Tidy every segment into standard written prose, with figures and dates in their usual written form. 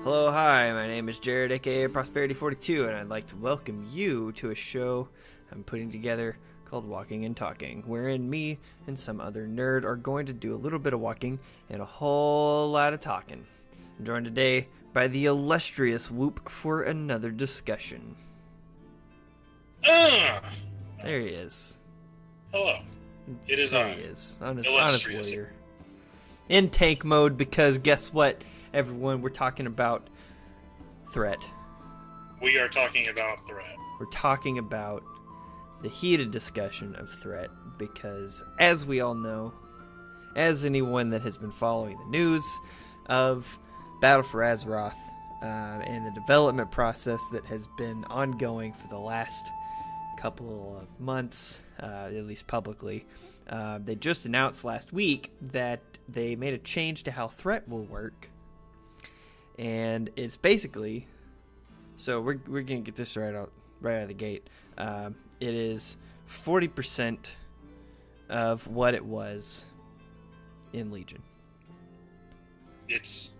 Hello, hi, my name is Jared, aka Prosperity42, and I'd like to welcome you to a show I'm putting together called Walking and Talking, wherein me and some other nerd are going to do a little bit of walking and a whole lot of talking. I'm joined today by the illustrious Whoop for another discussion. There he is. Hello. It is There he is. Honest illustrious. warrior. In tank mode, because guess what, everyone? We're talking about threat. We are talking about threat. We're talking about the heated discussion of threat because, as we all know, as anyone that has been following the news of Battle for Azeroth and the development process that has been ongoing for the last couple of months, at least publicly, they just announced last week that they made a change to how threat will work. And it's basically, so we're gonna get this right out of the gate. It is 40% of what it was in Legion. It's,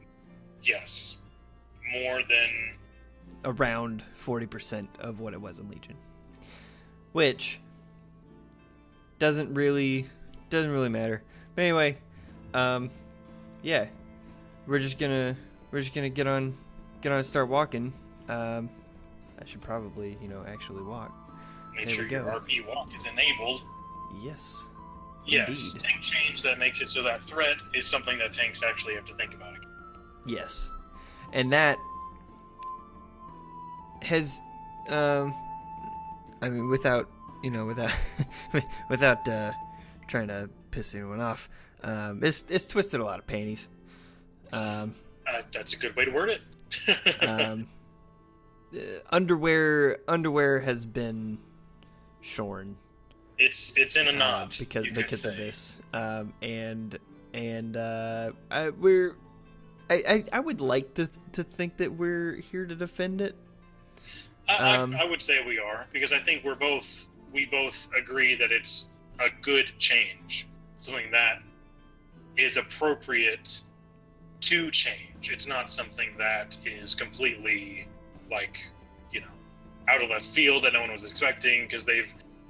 yes, more than... Around 40% of what it was in Legion. Which doesn't really matter. But anyway, yeah, we're just gonna get on and start walking. I should probably, actually walk. Make There sure we go. your RP walk is enabled. Yes. Yes, Indeed. tank change that makes it so that threat is something that tanks actually have to think about again. Yes. And that has, without without trying to piss anyone off, it's twisted a lot of panties. That's a good way to word it. Underwear has been shorn. It's in a knot because of this. I would like to think that we're here to defend it. I would say we are, because I think we both agree that it's a good change, something that is appropriate to change. It's not something that is completely, out of left field that no one was expecting, because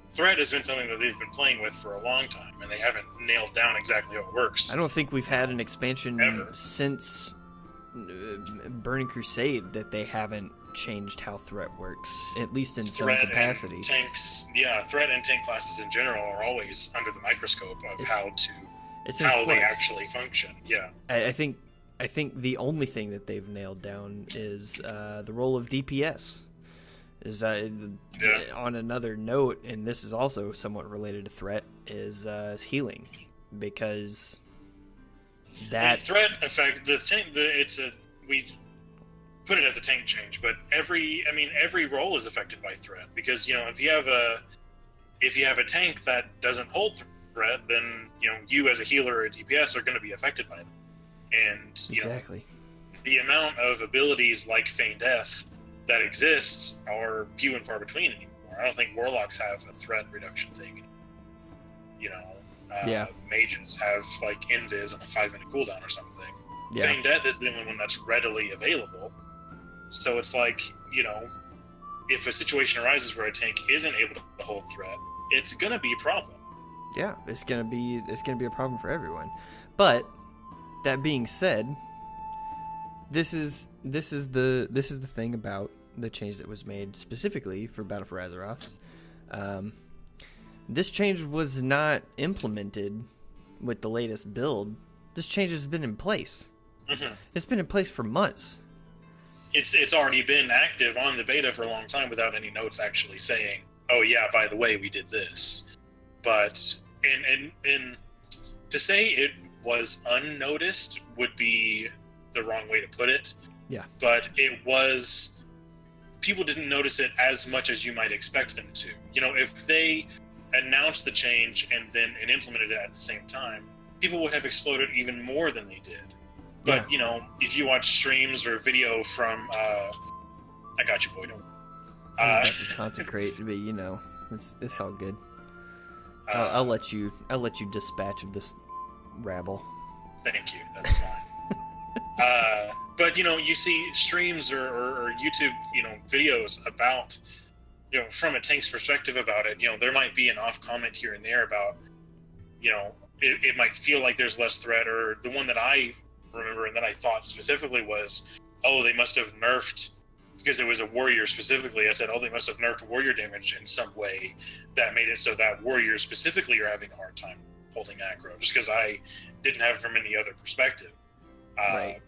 threat has been something that they've been playing with for a long time, and they haven't nailed down exactly how it works. I don't think we've had an expansion ever since Burning Crusade that they haven't changed how threat works, at least in some capacity. And tanks, threat and tank classes in general are always under the microscope of how they actually function. Yeah, I think the only thing that they've nailed down is the role of DPS. On another note, and this is also somewhat related to threat, is healing, because that the threat effect, we put it as a tank change, but every role is affected by threat, because if you have a tank that doesn't hold threat, then you as a healer or a DPS are going to be affected by it, and exactly. The amount of abilities like Feign Death that exist are few and far between anymore. I don't think warlocks have a threat reduction thing. Mages have invis and a 5-minute cooldown or something. Yeah. Feign Death is the only one that's readily available. So it's if a situation arises where a tank isn't able to hold threat, it's gonna be a problem. Yeah, it's gonna be a problem for everyone. But that being said, this is the thing about the change that was made specifically for Battle for Azeroth. This change was not implemented with the latest build. This change has been in place. Mm-hmm. It's been in place for months. It's already been active on the beta for a long time without any notes actually saying, "Oh yeah, by the way, we did this." But and to say it was unnoticed would be the wrong way to put it. Yeah. But people didn't notice it as much as you might expect them to. If they announced the change and implemented it at the same time, people would have exploded even more than they did. But, if you watch streams or video from, I got you, boy, don't consecrate, but it's all good. I'll let you dispatch of this rabble. Thank you. That's fine. But you see streams or YouTube videos about from a tank's perspective about it. There might be an off comment here and there about it might feel like there's less threat, or the one that I remember and that I thought specifically was, oh, they must have nerfed, because it was a warrior specifically. I said, oh, they must have nerfed warrior damage in some way that made it so that warriors specifically are having a hard time holding aggro, just because I didn't have it from any other perspective. Right.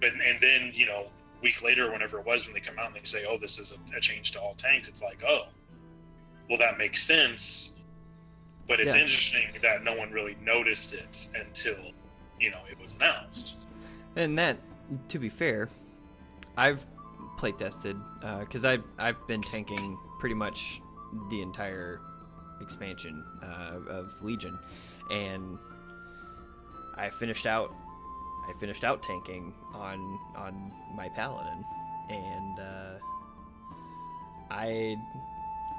And then a week later, whenever it was, when they come out and they say, oh, this is a change to all tanks, it's like, oh, well, that makes sense. But it's interesting that no one really noticed it until it was announced. And that, to be fair, I've play tested because I've been tanking pretty much the entire expansion of Legion, and I finished out tanking on my paladin, and I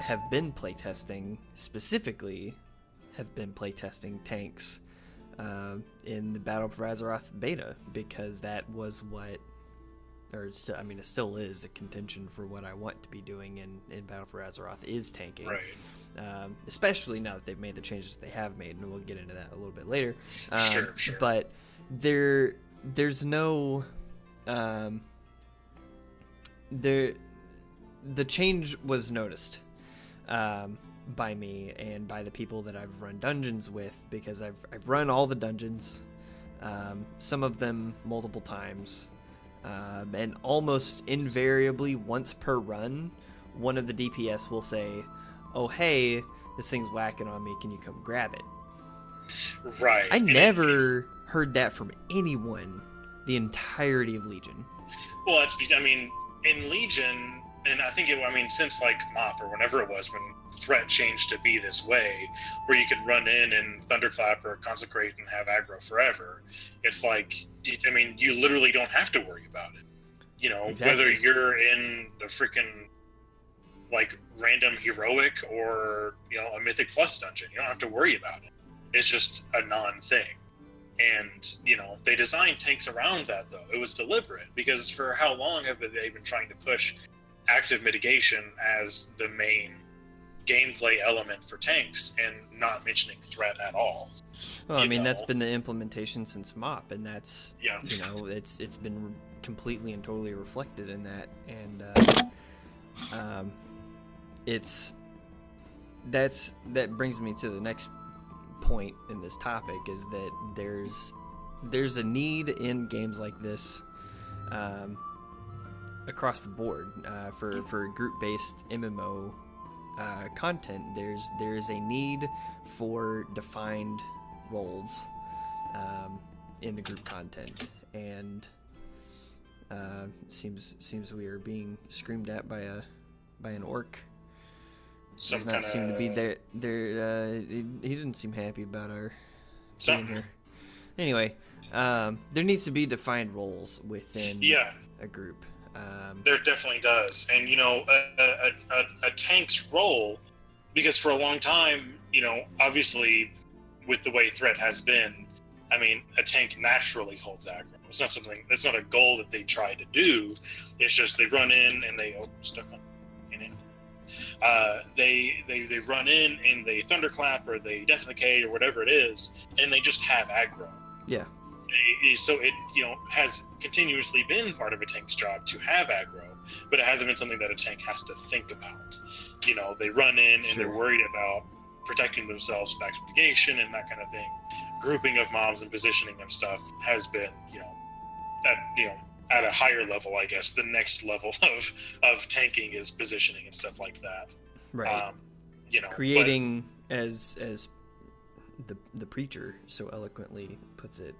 have been playtesting tanks in the Battle for Azeroth beta, because that was what, or it still is a contention for what I want to be doing in Battle for Azeroth is tanking. Right. Especially now that they've made the changes that they have made, and we'll get into that a little bit later. Sure. But there's no the change was noticed by me and by the people that I've run dungeons with, because I've run all the dungeons, some of them multiple times, and almost invariably once per run, one of the DPS will say, oh, hey, this thing's whacking on me, can you come grab it? Right. I never heard that from anyone the entirety of Legion. Well, in Legion, and I think since like MOP or whenever it was, when threat changed to be this way, where you can run in and thunderclap or consecrate and have aggro forever, it's like, you literally don't have to worry about it. Exactly. Whether you're in the freaking like random heroic or a mythic plus dungeon, you don't have to worry about it. It's just a non-thing. And they designed tanks around that, though. It was deliberate, because for how long have they been trying to push active mitigation as the main gameplay element for tanks, and not mentioning threat at all? Well, that's been the implementation since MOP, and that's it's been completely and totally reflected in that, and that brings me to the next point in this topic, is that there's a need in games like this, across the board, for group-based MMO content. There's a need for defined roles in the group content, and seems we are being screamed at by an orc. Does not seem to be there. He didn't seem happy about our being here. Anyway, there needs to be defined roles within a group. There definitely does, and a tank's role, because for a long time, obviously, with the way threat has been, a tank naturally holds aggro. It's not a goal that they try to do. It's just they run in and they they run in and they thunderclap or they deathnicate or whatever it is, and they just have aggro. Yeah. So it has continuously been part of a tank's job to have aggro, but it hasn't been something that a tank has to think about. They run in and they're worried about protecting themselves with active mitigation and that kind of thing. Grouping of mobs and positioning of stuff has been at a higher level, I guess. The next level of tanking is positioning and stuff like that. Right. Creating, as the preacher so eloquently puts it,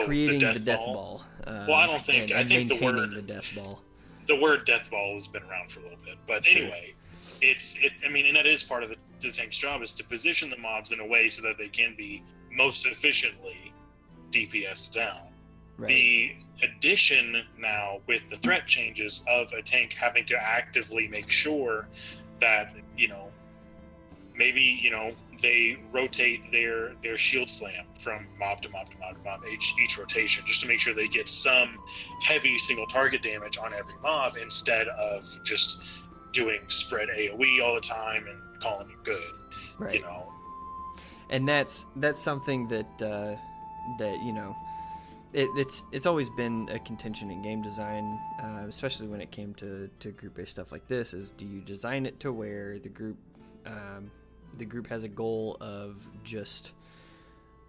creating the death ball. Well, I don't think. I think maintaining the death ball. The word death ball has been around for a little bit, but anyway, and that is part of the tank's job, is to position the mobs in a way so that they can be most efficiently DPS'd down. Right. The addition now with the threat changes of a tank having to actively make sure that maybe, you know, they rotate their shield slam from mob to mob to mob to mob each rotation, just to make sure they get some heavy single target damage on every mob instead of just doing spread AoE all the time and calling it good. Right. You know, and that's something that that, you know, it's always been a contention in game design, especially when it came to group-based stuff like this. Is, do you design it to where the group has a goal of just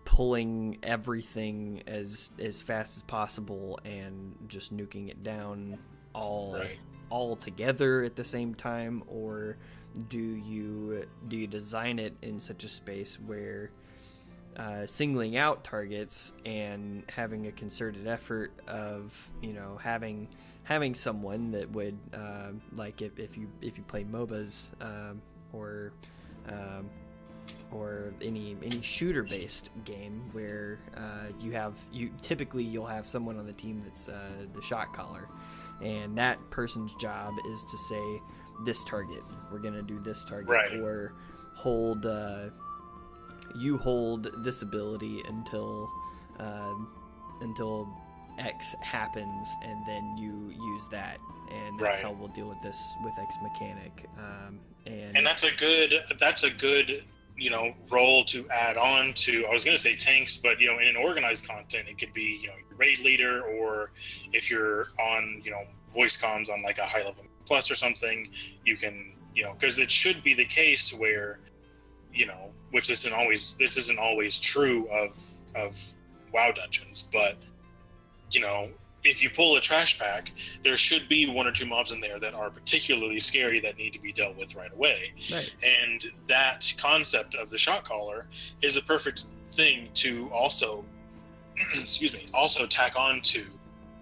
pulling everything as fast as possible and just nuking it down all together at the same time, or do you design it in such a space where singling out targets and having a concerted effort of, you know, having someone that would like if you play MOBAs or any shooter based game where you'll have someone on the team that's the shot caller, and that person's job is to say, this target, we're gonna do this target, right, or hold you hold this ability until X happens, and then you use that, and that's how we'll deal with this with X mechanic. And that's a good you know, role to add on to, I was going to say tanks, but, you know, in an organized content, it could be, you know, your raid leader, or if you're on, you know, voice comms on like a high level plus or something, you can, you know, because it should be the case where, you know, which this isn't always true of WoW dungeons, but, you know, if you pull a trash pack, there should be one or two mobs in there that are particularly scary that need to be dealt with right away. Right. And that concept of the shot caller is a perfect thing to also, also tack on to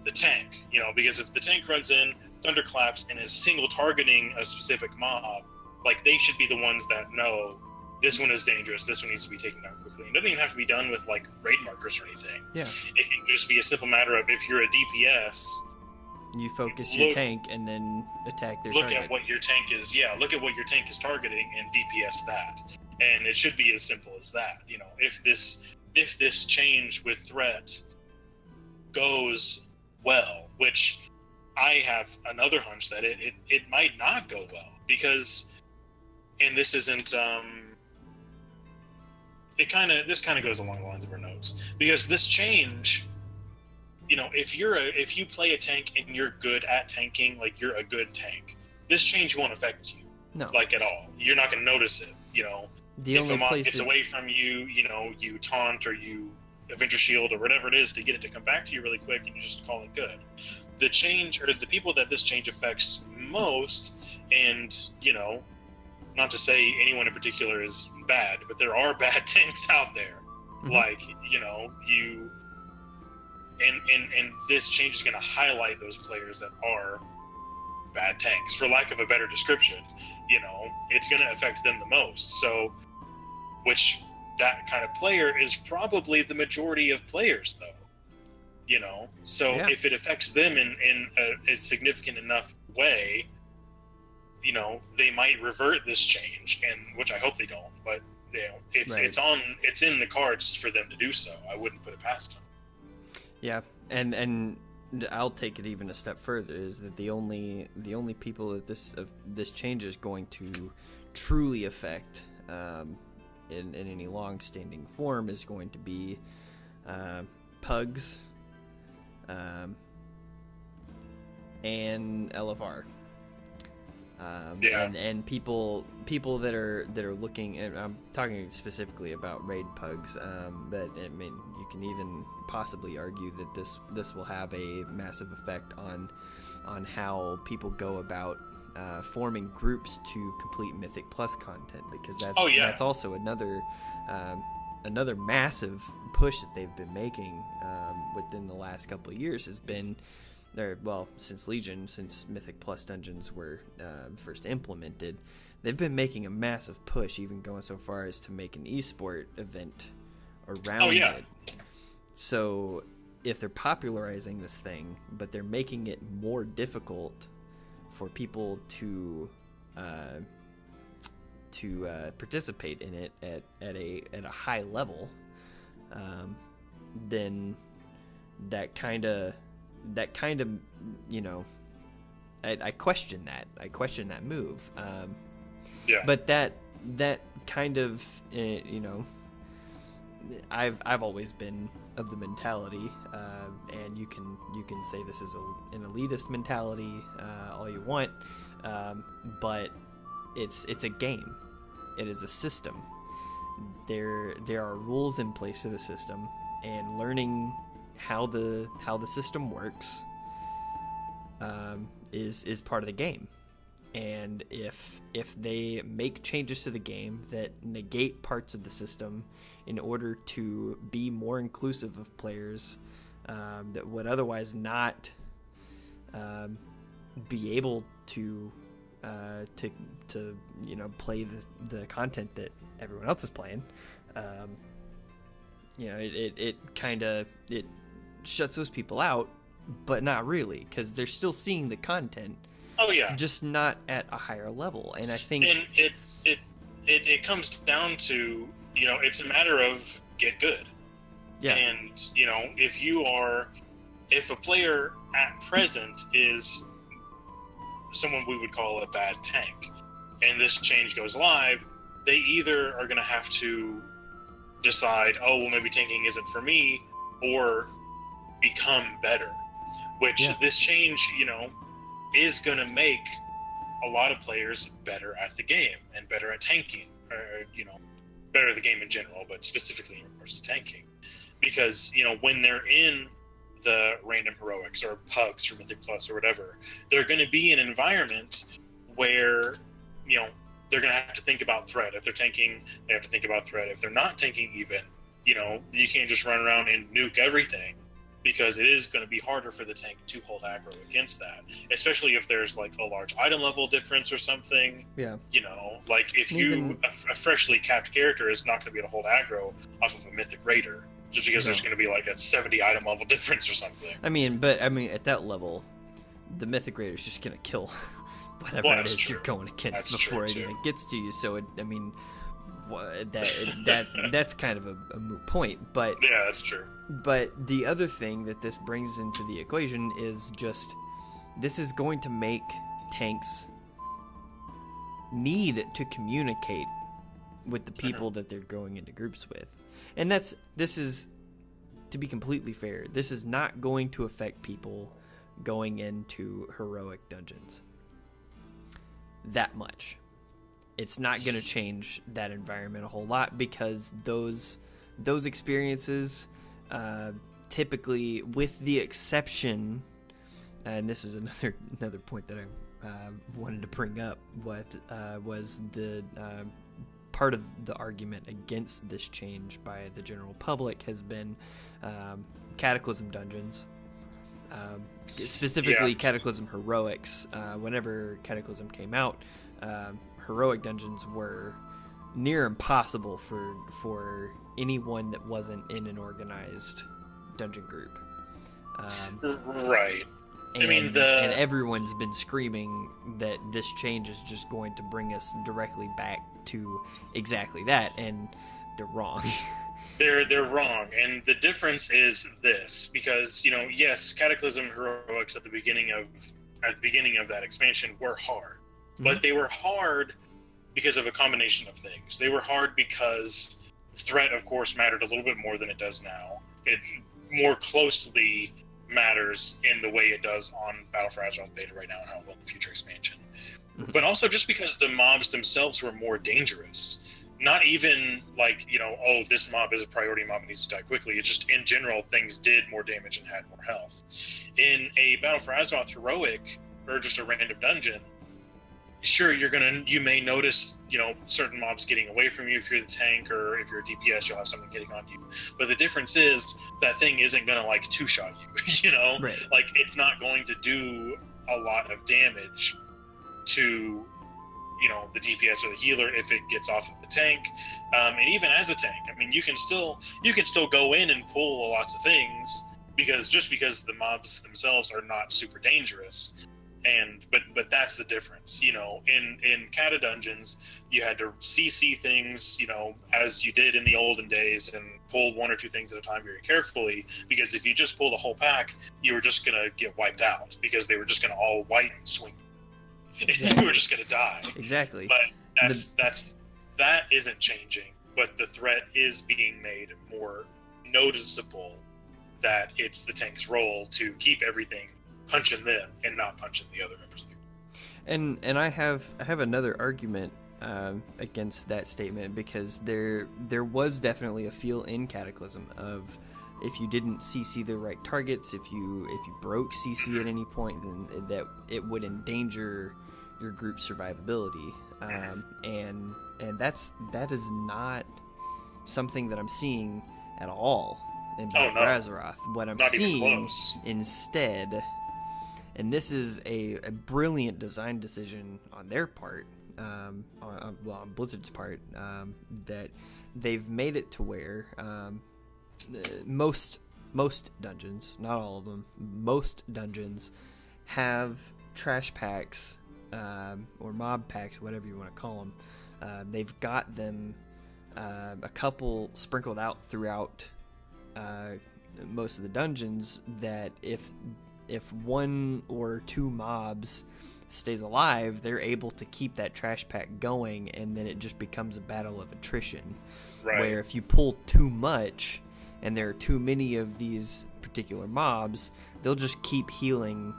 the tank, you know, because if the tank runs in, thunderclaps, and is single targeting a specific mob, like, they should be the ones that know this one is dangerous, this one needs to be taken down quickly. It doesn't even have to be done with like raid markers or anything. Yeah. It can just be a simple matter of, if you're a DPS, you focus your tank and then attack their target. Look at what your tank is targeting and DPS that. And it should be as simple as that. You know, if this change with threat goes well, which I have another hunch that it might not go well, because, and this isn't this kind of goes along the lines of our notes, because this change, you know, if you play a tank and you're good at tanking, like you're a good tank, this change won't affect you, like at all. You're not going to notice it. You know, if a mob gets away from you, you know, you taunt or you Avenger Shield or whatever it is to get it to come back to you really quick, and you just call it good. The change, or the people that this change affects most, and, you know, not to say anyone in particular is bad, but there are bad tanks out there. Mm-hmm. Like, you know, and this change is going to highlight those players that are bad tanks, for lack of a better description. You know, it's going to affect them the most. So, which, that kind of player is probably the majority of players, though. You know, so if it affects them in a significant enough way, you know, they might revert this change, and which I hope they don't. But, you know, it's in the cards for them to do so. I wouldn't put it past them. Yeah, and I'll take it even a step further, is that the only people that this change is going to truly affect in any long-standing form is going to be pugs and LFR. And people that are looking, and I'm talking specifically about raid pugs, but I mean, you can even possibly argue that this will have a massive effect on how people go about forming groups to complete Mythic Plus content, because that's also another massive push that they've been making within the last couple of years, has been, since Legion, since Mythic Plus dungeons were first implemented, they've been making a massive push, even going so far as to make an esport event around it. So if they're popularizing this thing, but they're making it more difficult for people to to participate in it at a high level, then that kind of you know, I question that. I question that move. Yeah. But that kind of you know, I've always been of the mentality, and you can say this is an elitist mentality all you want, but it's a game. It is a system. There are rules in place to the system, and learning how the system works is part of the game. And if they make changes to the game that negate parts of the system in order to be more inclusive of players that would otherwise not be able to you know, play the content that everyone else is playing, you know, it kind of shuts those people out, but not really, because they're still seeing the content. Oh yeah. Just not at a higher level. And I think it comes down to, you know, it's a matter of get good. Yeah. And, you know, if a player at present is someone we would call a bad tank, and this change goes live, they either are going to have to decide, oh, well, maybe tanking isn't for me, or become better. Which this change, you know, is going to make a lot of players better at the game and better at tanking, or, you know, better at the game in general, but specifically in regards to tanking. Because, you know, when they're in the random heroics or pugs or Mythic Plus or whatever, they're going to be in an environment where, you know, they're going to have to think about threat. If they're tanking, they have to think about threat. If they're not tanking even, you know, you can't just run around and nuke everything, because it is going to be harder for the tank to hold aggro against that, especially if there's like a large item level difference or something. Yeah. You know, like if a freshly capped character is not going to be able to hold aggro off of a Mythic Raider, just because there's going to be like a 70 item level difference or something. I mean, at that level, the Mythic Raider is just going to kill whatever it is you're going against before it even gets to you. So, that's kind of a moot point. But yeah, that's true. But the other thing that this brings into the equation is just, this is going to make tanks need to communicate with the people that they're going into groups with. And this is, to be completely fair, this is not going to affect people going into heroic dungeons that much. It's not going to change that environment a whole lot, because those experiences, typically, with the exception, and this is another point that I wanted to bring up, was the part of the argument against this change by the general public has been Cataclysm dungeons, specifically Cataclysm heroics. Whenever Cataclysm came out, heroic dungeons were near impossible for anyone that wasn't in an organized dungeon group. Right. And everyone's been screaming that this change is just going to bring us directly back to exactly that, and they're wrong. They're wrong, and the difference is this, because, you know, yes, Cataclysm heroics at the beginning of that expansion were hard, but they were hard because of a combination of things. They were hard because threat, of course, mattered a little bit more than it does now. It more closely matters in the way it does on Battle for Azeroth beta right now, and how it will in the future expansion. But also just because the mobs themselves were more dangerous. Not even like, you know, oh, this mob is a priority mob and needs to die quickly. It's just, in general, things did more damage and had more health. In a Battle for Azeroth heroic, or just a random dungeon, sure, you may notice, you know, certain mobs getting away from you if you're the tank, or if you're a DPS, you'll have something getting on you. But the difference is that thing isn't going to like two-shot you, you know? Right. Like, it's not going to do a lot of damage to, you know, the DPS or the healer if it gets off of the tank. And even as a tank, I mean, you can still go in and pull lots of things, because the mobs themselves are not super dangerous. But that's the difference. In Kata dungeons, you had to CC things, as you did in the olden days, and pull one or two things at a time very carefully, because if you just pulled a whole pack, you were just gonna get wiped out, because they were just gonna all white and swing. Exactly. You were just gonna die. Exactly. But that isn't changing, but the threat is being made more noticeable, that it's the tank's role to keep everything punching them and not punching the other members of the group. And I have another argument against that statement, because there was definitely a feel in Cataclysm of, if you didn't CC the right targets, if you broke CC at any point, then that it would endanger your group's survivability, and that is not something that I'm seeing at all in Battle for Azeroth. What I'm seeing instead, and this is a brilliant design decision on their part, on Blizzard's part, that they've made it to where most dungeons, not all of them, most dungeons have trash packs, or mob packs, whatever you want to call them. They've got them a couple sprinkled out throughout most of the dungeons, that if one or two mobs stays alive, they're able to keep that trash pack going, and then it just becomes a battle of attrition. Right. Where if you pull too much and there are too many of these particular mobs, they'll just keep healing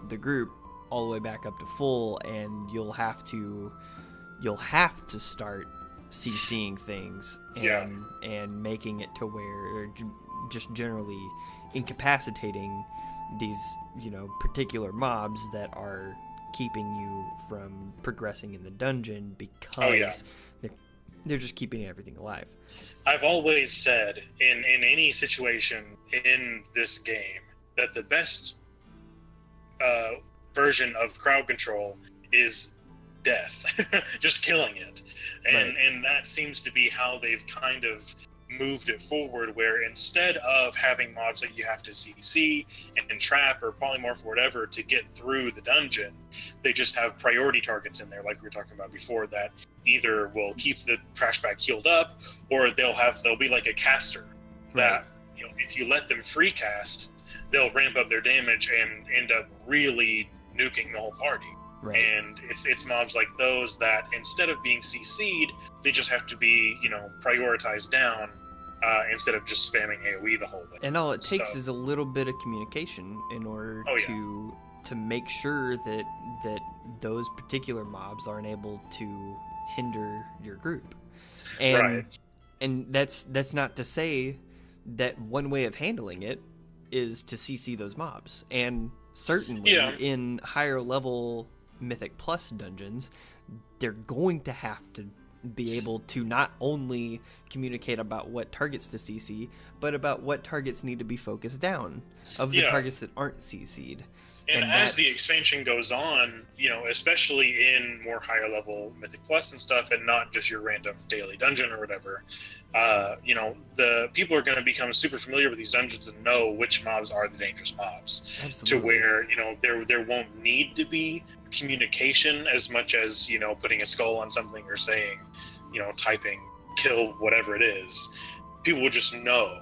the group all the way back up to full, and you'll have to start CCing things and making it to where, or just generally incapacitating these particular mobs that are keeping you from progressing in the dungeon, because they're just keeping everything alive. I've always said in any situation in this game that the best version of crowd control is death, just killing it, and that seems to be how they've kind of moved it forward, where instead of having mobs that you have to CC and trap or polymorph or whatever to get through the dungeon, they just have priority targets in there, like we were talking about before, that either will keep the trash bag healed up, or they'll be like a caster that if you let them free cast, they'll ramp up their damage and end up really nuking the whole party. Right. And it's mobs like those that, instead of being CC'd, they just have to be, prioritized down, instead of just spamming AoE the whole way. And all it takes is a little bit of communication in order to make sure that those particular mobs aren't able to hinder your group. And that's not to say that one way of handling it is to CC those mobs. And certainly in higher level Mythic Plus dungeons, they're going to have to be able to not only communicate about what targets to CC, but about what targets need to be focused down of the targets that aren't CC'd. And as the expansion goes on, especially in more higher level Mythic Plus and stuff, and not just your random daily dungeon or whatever, the people are going to become super familiar with these dungeons and know which mobs are the dangerous mobs. Absolutely. To where, there won't need to be communication as much as, putting a skull on something or saying, typing kill whatever it is. People will just know.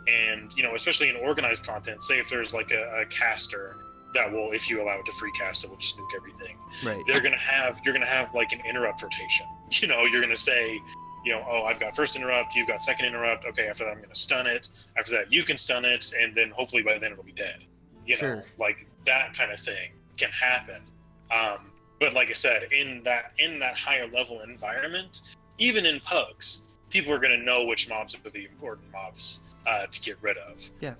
And, especially in organized content, say if there's like a caster that will, if you allow it to free cast, it will just nuke everything. Right. You're gonna have like an interrupt rotation. You're gonna say, oh, I've got first interrupt, you've got second interrupt. Okay, after that I'm gonna stun it. After that you can stun it, and then hopefully by then it'll be dead. Sure. Like that kind of thing can happen. But like I said, in that higher level environment, even in pugs, people are gonna know which mobs are the important mobs to get rid of. Yeah.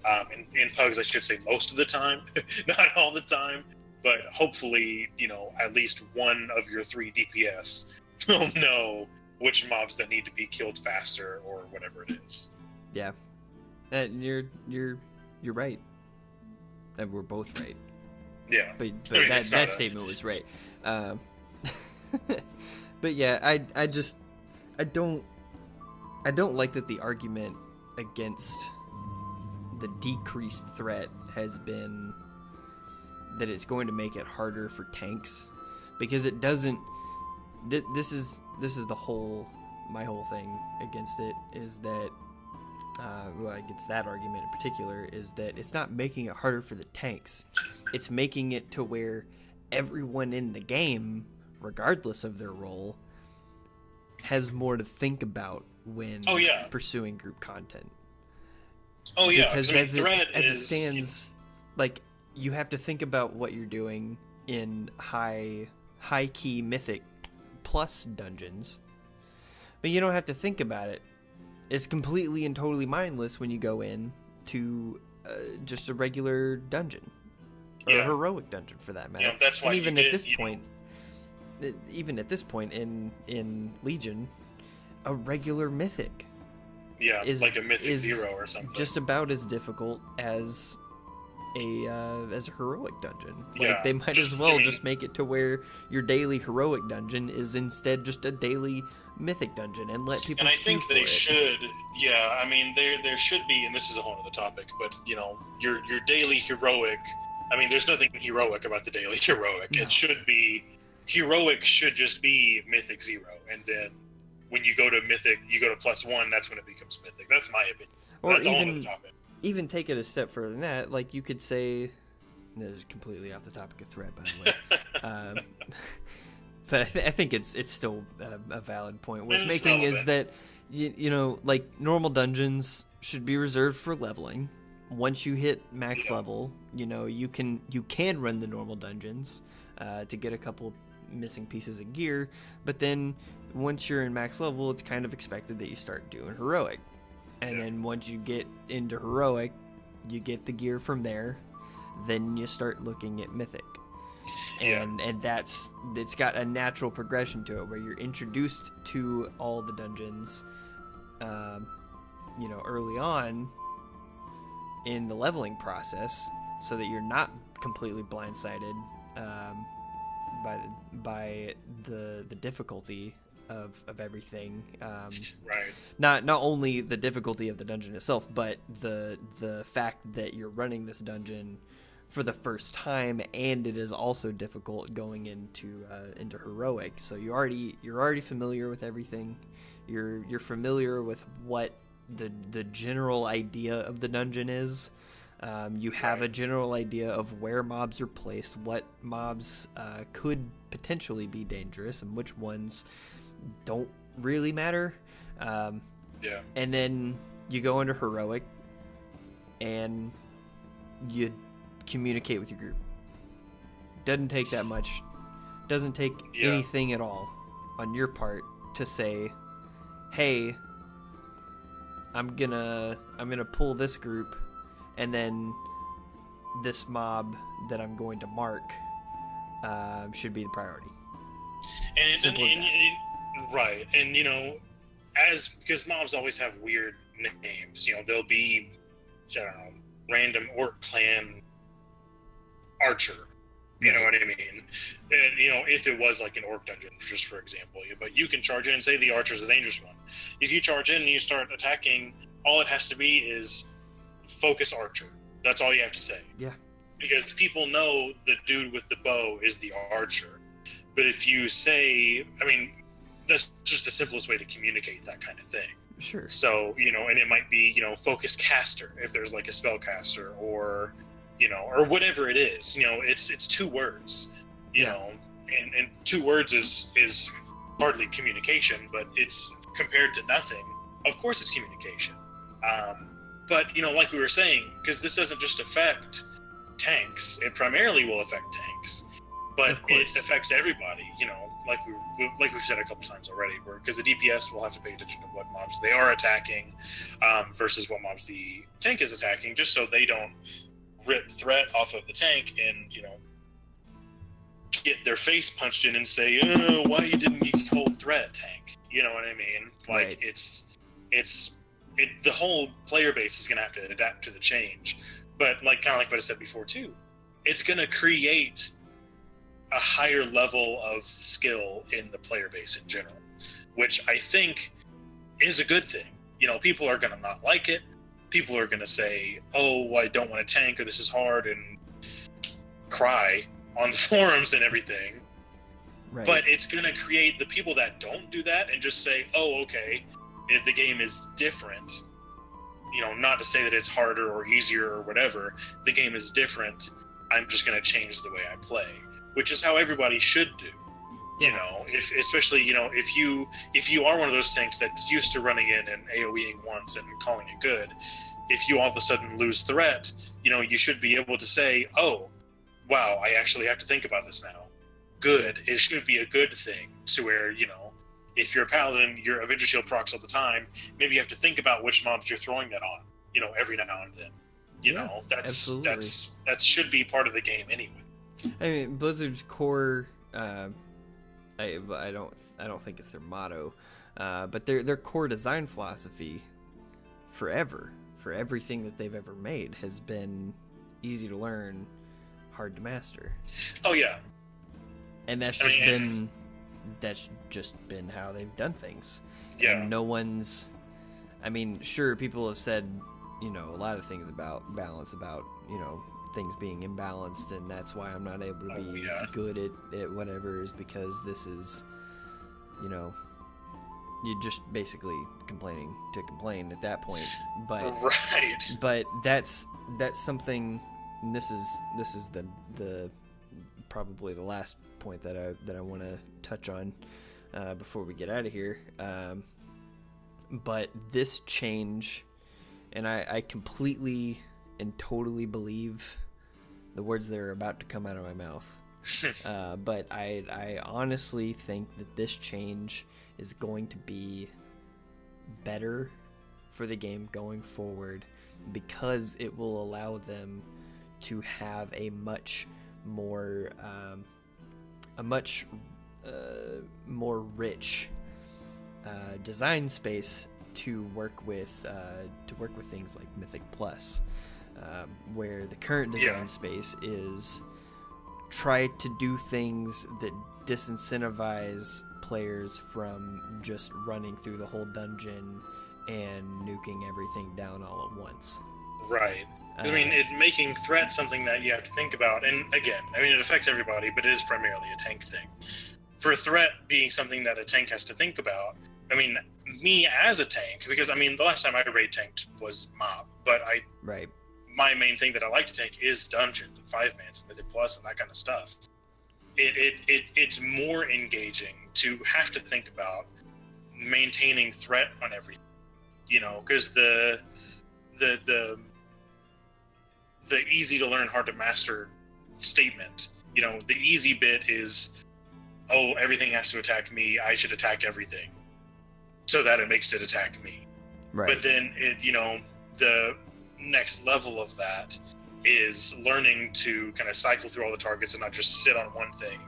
In pugs, I should say most of the time, not all the time, but hopefully, at least one of your 3 DPS will know which mobs that need to be killed faster or whatever it is. Yeah. And you're right. And we're both right. Yeah. But that statement was right. But yeah, I don't like that the argument against the decreased threat has been that it's going to make it harder for tanks, because it doesn't. This is the whole my whole thing against it is that. Against that argument in particular is that it's not making it harder for the tanks. It's making it to where everyone in the game, regardless of their role, has more to think about when pursuing group content. Oh yeah, because as it stands, yeah. like you have to think about what you're doing in high key mythic plus dungeons, but you don't have to think about it. It's completely and totally mindless when you go in to just a regular dungeon or a heroic dungeon for that matter. Yeah, that's why. And even at this point in Legion, a regular mythic, is like a mythic 0 or something, just about as difficult as a heroic dungeon. Like they might as well just make it to where your daily heroic dungeon is instead just a daily mythic dungeon and let people. And I think they should. Yeah, I mean there should be, and this is a whole other topic, but your daily heroic. I mean, there's nothing heroic about the daily heroic. No. It should be heroic. Should just be mythic 0, and then when you go to mythic, you go to +1. That's when it becomes mythic. That's my opinion. Or that's all on the topic. Even take it a step further than that. Like you could say, this is completely off the topic of threat, by the way. But I think it's still a valid point worth making relevant. Is that like normal dungeons should be reserved for leveling. Once you hit max level, you can run the normal dungeons to get a couple missing pieces of gear. But then once you're in max level, it's kind of expected that you start doing heroic. And then once you get into heroic, you get the gear from there. Then you start looking at mythic. And it's got a natural progression to it where you're introduced to all the dungeons early on in the leveling process, so that you're not completely blindsided by the difficulty of everything. Right. Not only the difficulty of the dungeon itself, but the fact that you're running this dungeon for the first time, and it is also difficult going into heroic. So you're already familiar with everything. You're familiar with what the general idea of the dungeon is. You have a general idea of where mobs are placed, what mobs could potentially be dangerous, and which ones don't really matter. And then you go into heroic, and you communicate with your group. Doesn't take that much. Doesn't take anything at all on your part to say, hey, I'm gonna pull this group, and then this mob that I'm going to mark should be the priority. Right. And because mobs always have weird names. They'll be, I don't know, random orc clan archer. You know what I mean? And, if it was like an orc dungeon, just for example, but you can charge in and say the archer's a dangerous one. If you charge in and you start attacking, all it has to be is focus archer. That's all you have to say. Yeah. Because people know the dude with the bow is the archer. But if you say, that's just the simplest way to communicate that kind of thing. Sure. So, and it might be, focus caster if there's like a spell caster, or or whatever it is. It's 2 words, and 2 words is hardly communication, but it's compared to nothing. Of course it's communication. But, like we were saying, because this doesn't just affect tanks, it primarily will affect tanks, but it affects everybody, like we've said a couple times already, because the DPS will have to pay attention to what mobs they are attacking versus what mobs the tank is attacking, just so they don't rip threat off of the tank and, get their face punched in and say, why didn't you hold threat, tank? You know what I mean? Like, the whole player base is going to have to adapt to the change. But kind of like what I said before too, it's going to create a higher level of skill in the player base in general, which I think is a good thing. People are going to not like it. People are going to say, oh, I don't want to tank, or this is hard, and cry on the forums and everything. Right. But it's going to create the people that don't do that and just say, oh, okay, if the game is different, not to say that it's harder or easier or whatever, the game is different, I'm just going to change the way I play, which is how everybody should do. Especially if you are one of those tanks that's used to running in and AoEing once and calling it good, if you all of a sudden lose threat, you should be able to say, oh, wow, I actually have to think about this now. Good. It should be a good thing to where, if you're a paladin, your Avenger Shield procs all the time, maybe you have to think about which mobs you're throwing that on, every now and then. That should be part of the game anyway. I mean, Blizzard's core, I don't think it's their motto, but their core design philosophy forever, for everything that they've ever made, has been easy to learn, hard to master. Oh yeah. And that's just been how they've done things. Yeah. And no one's, sure, people have said, a lot of things about balance, about, things being imbalanced, and that's why I'm not able to be good at whatever, is because this is, you're just basically complaining to complain at that point. But right. But that's something, and this is the probably the last point that I want to touch on before we get out of here. But this change, and I completely and totally believe the words that are about to come out of my mouth. But I honestly think that this change is going to be better for the game going forward, because it will allow them to have a much more more rich design space to work with things like Mythic Plus, where the current design space is try to do things that disincentivize players from just running through the whole dungeon and nuking everything down all at once. Right. Making threat something that you have to think about, and again, it affects everybody, but it is primarily a tank thing. For threat being something that a tank has to think about, me as a tank, because the last time I raid tanked was mob, but my main thing that I like to tank is dungeons and 5-mans and Mythic Plus and that kind of stuff. It's more engaging to have to think about maintaining threat on everything, because the easy to learn, hard to master statement, the easy bit is, oh, everything has to attack me, I should attack everything, so that it makes it attack me. Right. But then the next level of that is learning to kind of cycle through all the targets and not just sit on one thing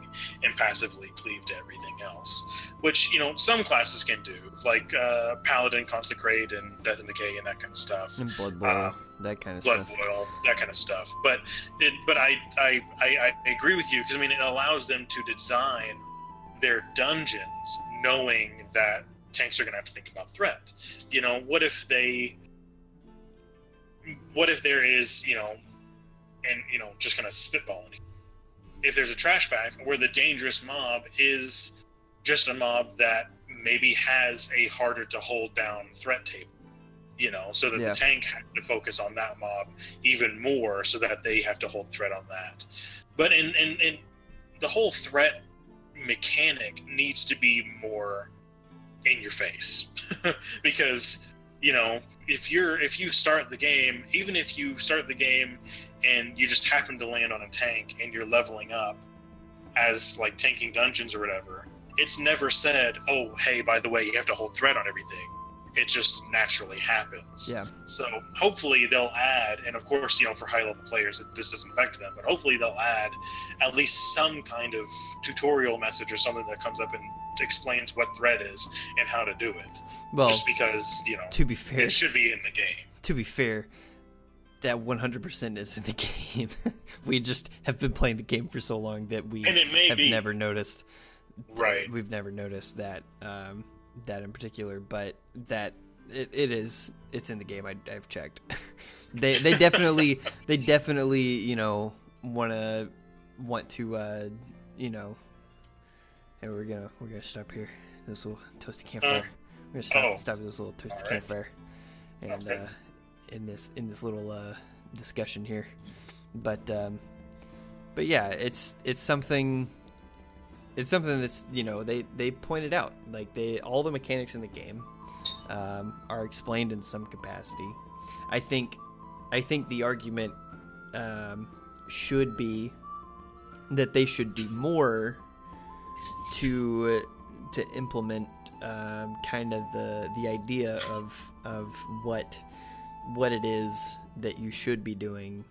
and passively cleave to everything else, which some classes can do, like Paladin, Consecrate, and Death and Decay, and that kind of stuff, and Blood Boil, that kind of Blood stuff. Boil, that kind of stuff. But I agree with you, because it allows them to design their dungeons knowing that tanks are going to have to think about threat. What if there is, just kind of spitballing, if there's a trash bag where the dangerous mob is just a mob that maybe has a harder to hold down threat table, so that the tank has to focus on that mob even more, so that they have to hold threat on that. But in the whole threat mechanic needs to be more in your face, because if you start the game, even if you start the game and you just happen to land on a tank and you're leveling up as like tanking dungeons or whatever, it's never said, oh, hey, by the way, you have to hold threat on everything. It just naturally happens. Yeah. So hopefully they'll add, and of course, for high-level players, this doesn't affect them, but hopefully they'll add at least some kind of tutorial message or something that comes up and explains what threat is and how to do it. Well, just because, to be fair, it should be in the game. To be fair, that 100% is in the game. We just have been playing the game for so long that we have never noticed. Right. We've never noticed that that in particular, but that it's in the game. I've checked. they definitely want to want to, you know, and we're gonna stop here. This little toasty campfire. We're gonna stop this little toasty campfire, and in this little discussion here. But yeah, it's something. It's something that's, you know, they pointed out, like all the mechanics in the game are explained in some capacity. I think the argument should be that they should do more to implement kind of the idea of what it is that you should be doing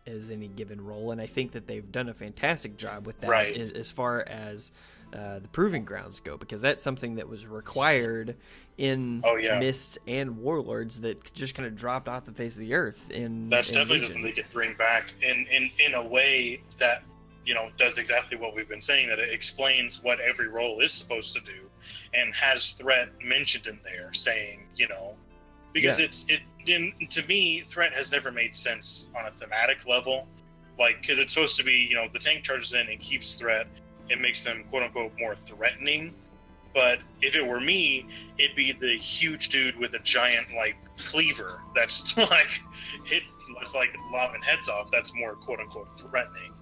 as any given role, and I think that they've done a fantastic job with that, right, as far as the proving grounds go, because that's something that was required in Mists and Warlords that just kind of dropped off the face of the earth. That's definitely Legion. something they could bring back in a way that, you know, does exactly what we've been saying, that it explains what every role is supposed to do, and has threat mentioned in there, saying, you know, because to me, threat has never made sense on a thematic level, like, because it's supposed to be, you know, if the tank charges in and keeps threat, it makes them quote unquote more threatening. But if it were me, it'd be the huge dude with a giant like cleaver that's like lopping heads off. That's more quote unquote threatening.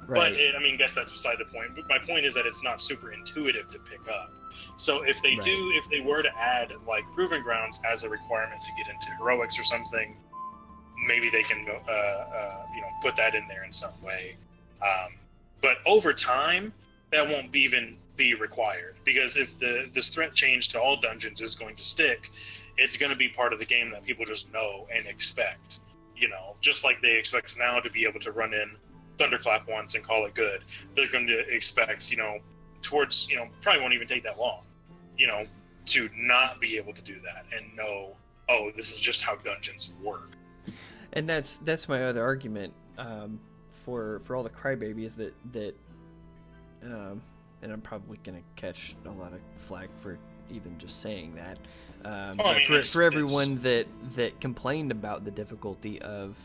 Right. But I guess that's beside the point. But my point is that it's not super intuitive to pick up. So if they if they were to add like Proving Grounds as a requirement to get into heroics or something, maybe they can you know, put that in there in some way. But over time, that won't even be required, because if this threat change to all dungeons is going to stick, it's going to be part of the game that people just know and expect. You know, just like they expect now to be able to run in Thunderclap once and call it good, they're going to expect, you know, towards, you know, probably won't even take that long, you know, to not be able to do that and know, oh, this is just how dungeons work. And that's my other argument for all the crybabies that and I'm probably gonna catch a lot of flack for even just saying that. For everyone that complained about the difficulty of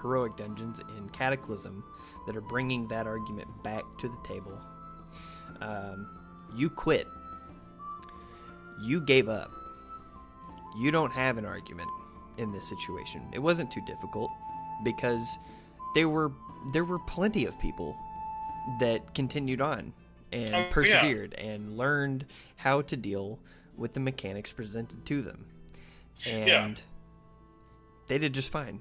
heroic dungeons in Cataclysm, that are bringing that argument back to the table. You quit. You gave up. You don't have an argument in this situation. It wasn't too difficult, because there were plenty of people that continued on and persevered and learned how to deal with the mechanics presented to them, and they did just fine,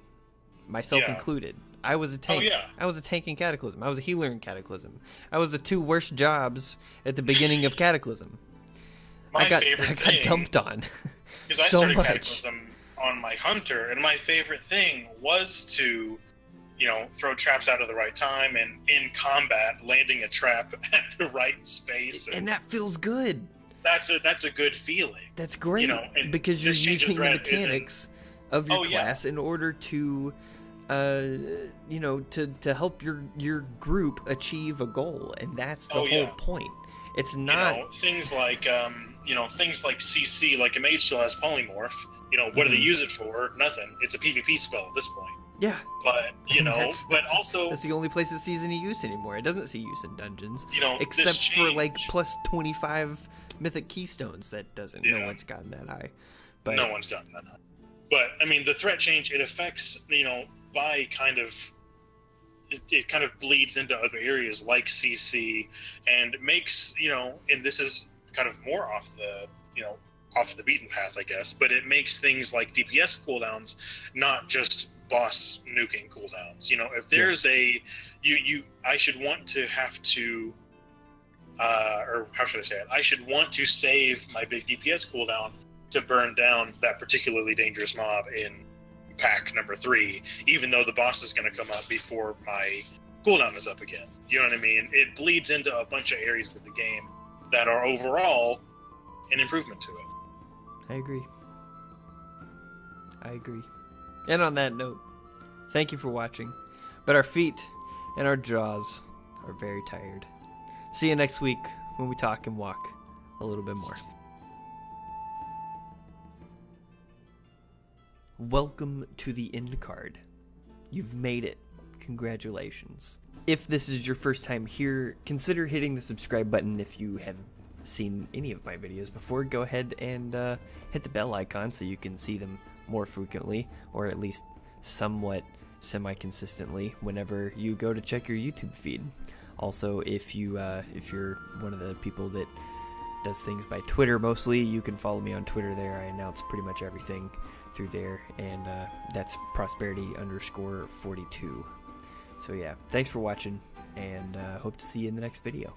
myself included. I was a tank. I was a tank in Cataclysm. I was a healer in Cataclysm. I was the two worst jobs at the beginning of Cataclysm. I got dumped on. Because I started Cataclysm on my hunter, and my favorite thing was to, you know, throw traps out at the right time, and in combat, landing a trap at the right space. And that feels good. That's a good feeling. That's great, you know, because you're using the mechanics of your class in order to, you know, to help your group achieve a goal, and that's the whole point. It's not, you know, things like CC, like a mage still has polymorph. You know, what do they use it for? Nothing. It's a PvP spell at this point. Yeah. But, you know, also... That's the only place it sees any use anymore. It doesn't see use in dungeons. You know, except for, like, plus 25 mythic keystones. That doesn't... No one's gotten that high. But no one's gotten that high. But, I mean, the threat change, it affects, you know, by kind of... It kind of bleeds into other areas like CC, and makes, you know, and this is kind of more off the beaten path, I guess, but it makes things like DPS cooldowns not just boss nuking cooldowns. You know, if there's I should want to have to, or how should I say it? I should want to save my big DPS cooldown to burn down that particularly dangerous mob in pack number 3, even though the boss is going to come up before my cooldown is up again. You know what I mean? It bleeds into a bunch of areas of the game that are overall an improvement to it. I agree. And on that note, thank you for watching. But our feet and our jaws are very tired. See you next week when we talk and walk a little bit more. Welcome to the end card. You've made it Congratulations. If this is your first time here, consider hitting the subscribe button. If you have seen any of my videos before, go ahead and hit the bell icon so you can see them more frequently, or at least somewhat semi-consistently whenever you go to check your YouTube feed. Also, if you're one of the people that does things by Twitter mostly, you can follow me on Twitter there. I announce pretty much everything through there, and that's prosperity_42. So yeah, thanks for watching, and hope to see you in the next video.